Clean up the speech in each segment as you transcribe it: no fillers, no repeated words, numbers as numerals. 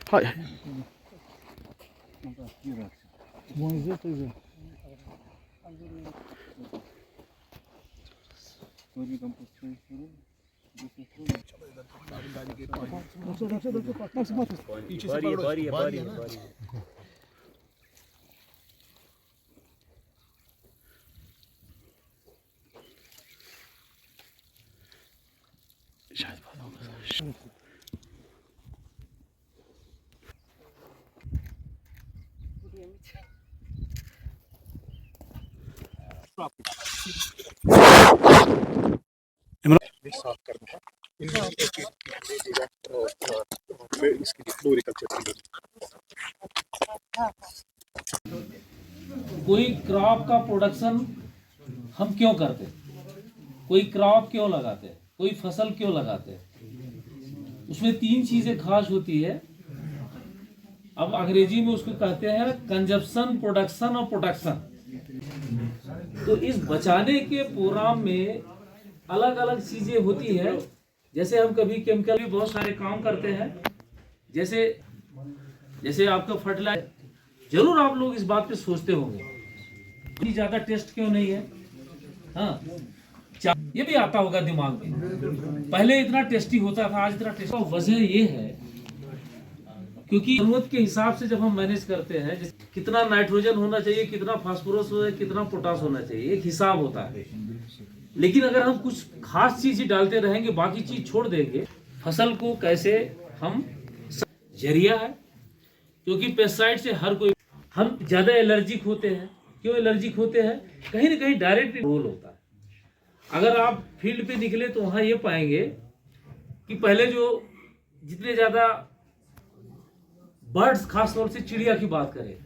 はい。साफ करना है इनमें एक इसकी फ्लोरिकल्चर कोई क्रॉप का प्रोडक्शन हम क्यों करते, कोई क्रॉप क्यों लगाते, कोई फसल क्यों लगाते, उसमें तीन चीजें खास होती है। अब अंग्रेजी में उसको कहते हैं कंजप्शन, प्रोडक्शन और प्रोटेक्शन। तो इस बचाने के प्रोग्राम में अलग अलग चीजें होती है। जैसे हम कभी केमिकल भी बहुत सारे काम करते हैं, जैसे आपका फर्टिलाइजर, जरूर आप लोग इस बात पे सोचते होंगे कि ज्यादा टेस्ट क्यों नहीं है। हाँ, ये भी आता होगा दिमाग में, पहले इतना टेस्टी होता था, आज इतना टेस्टी। वजह ये है क्योंकि जरूरत के हिसाब से जब हम मैनेज करते हैं, कितना नाइट्रोजन होना चाहिए, कितना फास्फोरस होना चाहिए, कितना पोटास होना चाहिए, एक हिसाब होता है। लेकिन अगर हम कुछ खास चीज ही डालते रहेंगे, बाकी चीज छोड़ देंगे, फसल को कैसे हम जरिया है। क्योंकि पेस्टिसाइड से हर कोई, हम ज्यादा एलर्जिक होते हैं। क्यों एलर्जिक होते हैं? कहीं ना कहीं डायरेक्ट रोल होता है। अगर आप फील्ड पे निकले तो वहां ये पाएंगे कि पहले जो जितने ज्यादा बर्ड्स, खास तौर से चिड़िया की बात करें,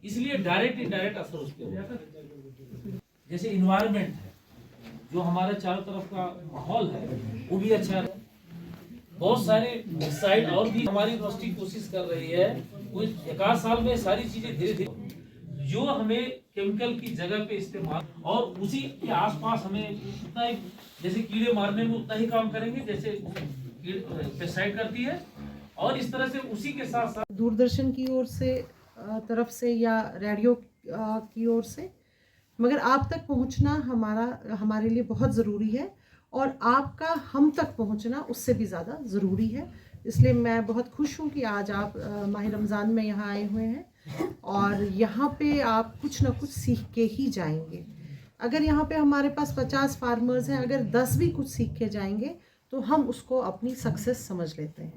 इसलिए डायरेक्ट इनडायरेक्ट असर उस पर होता है। जैसे इन्वायरमेंट है, जो हमारे चारों तरफ का माहौल है वो भी अच्छा है। बहुत सारे साइड और भी हमारी यूनिवर्सिटी कोशिश कर रही है, कुछ एक आध साल में सारी चीजें धीरे धीरे जो हमें केमिकल की जगह पे इस्तेमाल, और उसी के आसपास हमें उतना ही, जैसे कीड़े मारने में उतना ही काम करेंगे जैसे पेस्टिसाइड करती है, और इस तरह से उसी के साथ साथ दूरदर्शन की ओर से तरफ से या रेडियो की ओर से, मगर आप तक पहुंचना हमारे लिए बहुत ज़रूरी है, और आपका हम तक पहुंचना उससे भी ज़्यादा ज़रूरी है। इसलिए मैं बहुत खुश हूं कि आज आप माह रमज़ान में यहाँ आए हुए हैं, और यहाँ पे आप कुछ ना कुछ सीख के ही जाएंगे। अगर यहाँ पे हमारे पास 50 फार्मर्स हैं, अगर 10 भी कुछ सीख के जाएंगे तो हम उसको अपनी सक्सेस समझ लेते हैं।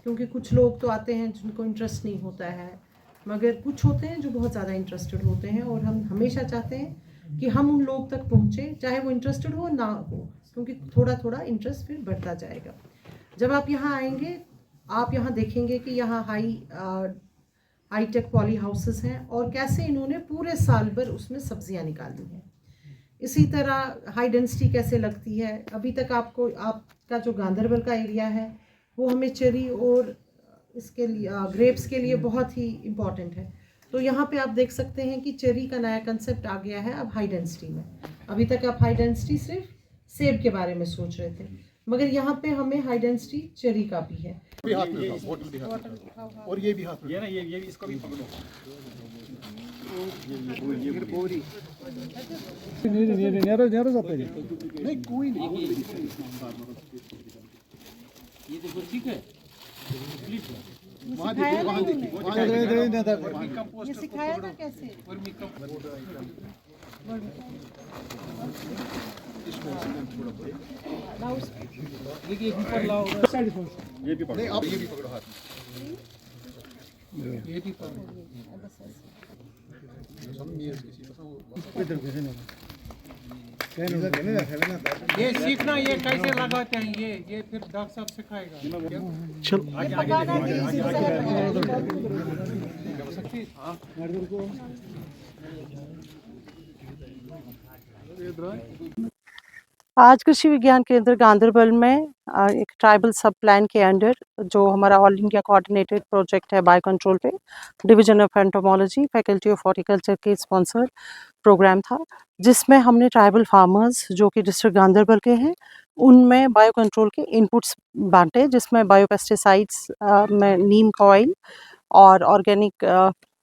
क्योंकि कुछ लोग तो आते हैं जिनको इंटरेस्ट नहीं होता है, मगर कुछ होते हैं जो बहुत ज़्यादा इंटरेस्टेड होते हैं, और हम हमेशा चाहते हैं कि हम उन लोग तक पहुँचे, चाहे वो इंटरेस्टेड हो ना हो, क्योंकि थोड़ा थोड़ा इंटरेस्ट फिर बढ़ता जाएगा। जब आप यहाँ आएंगे, आप यहाँ देखेंगे कि यहाँ हाई टेक पॉली हाउसेस हैं, और कैसे इन्होंने पूरे साल भर उसमें सब्जियाँ निकाली हैं। इसी तरह हाई डेंसिटी कैसे लगती है। अभी तक आपका जो गांधरबल का एरिया है वो हमें चेरी और इसके लिए ग्रेप्स के लिए बहुत ही इम्पॉर्टेंट है। तो यहाँ पे आप देख सकते हैं कि चेरी का नया कंसेप्ट आ गया है अब हाई डेंसिटी में। अभी तक आप हाई डेंसिटी सिर्फ सेब के बारे में सोच रहे थे, मगर यहाँ पे हमें हाई डेंसिटी चेरी का भी है। भी हाथ में उठाओ, बोतल भी हाथ में, और ये भी हाथ में, ये ना ये भी, इसको भी पकड़ो। ये पूरी नेरो जाता है नहीं, कोई नहीं। ये देखो, ठीक है, वहाँ देखिए, वहाँ देखिए, ये सिखाया था कैसे। ये ऊपर लाओ, ये भी पकड़ो, आप ये भी पकड़ो हाथ में, ये भी पकड़ो। ये सीखना, ये कैसे लगाते हैं, ये फिर डॉक्टर साहब सिखाएगा। चलो आज कृषि विज्ञान केंद्र गांधरबल में एक ट्राइबल सब प्लान के अंडर जो हमारा ऑल इंडिया कोऑर्डिनेटेड प्रोजेक्ट है बायो कंट्रोल पे division of entomology faculty of horticulture के स्पॉन्सर प्रोग्राम था, जिसमें हमने ट्राइबल फार्मर्स जो कि डिस्ट्रिक्ट गांधरबल के हैं उनमें बायो कंट्रोल के इनपुट्स बांटे, जिसमें बायोपेस्टिसाइड्स में नीम का ऑयल और ऑर्गेनिक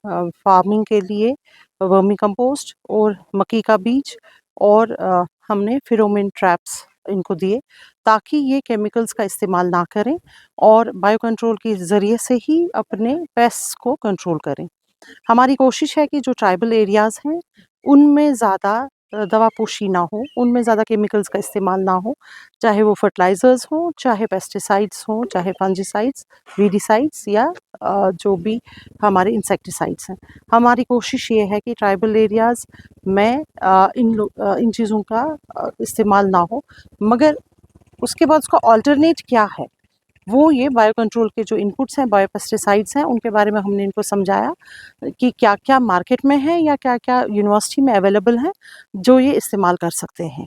फार्मिंग के लिए वर्मी कंपोस्ट और मक्की का बीज और हमने फेरोमोन ट्रैप्स इनको दिए ताकि ये केमिकल्स का इस्तेमाल ना करें और बायो कंट्रोल के ज़रिए से ही अपने पेस्ट्स को कंट्रोल करें। हमारी कोशिश है कि जो ट्राइबल एरियाज़ हैं उनमें ज़्यादा दवापोशी ना हो, उनमें ज़्यादा केमिकल्स का इस्तेमाल ना हो, चाहे वो फर्टिलाइज़र्स हों, चाहे पेस्टिसाइड्स हों, चाहे फंजीसाइड्स, वीडीसाइड्स या जो भी हमारे इंसेक्टिसाइड्स हैं। हमारी कोशिश ये है कि ट्राइबल एरियाज़ में इन चीज़ों का इस्तेमाल ना हो, मगर उसके बाद उसका ऑल्टरनेट क्या है, वो ये बायो कंट्रोल के जो इनपुट्स हैं, बायोपेस्टिसाइड्स हैं, उनके बारे में हमने इनको समझाया कि क्या-क्या मार्केट में है या क्या-क्या यूनिवर्सिटी में अवेलेबल है, जो ये इस्तेमाल कर सकते हैं।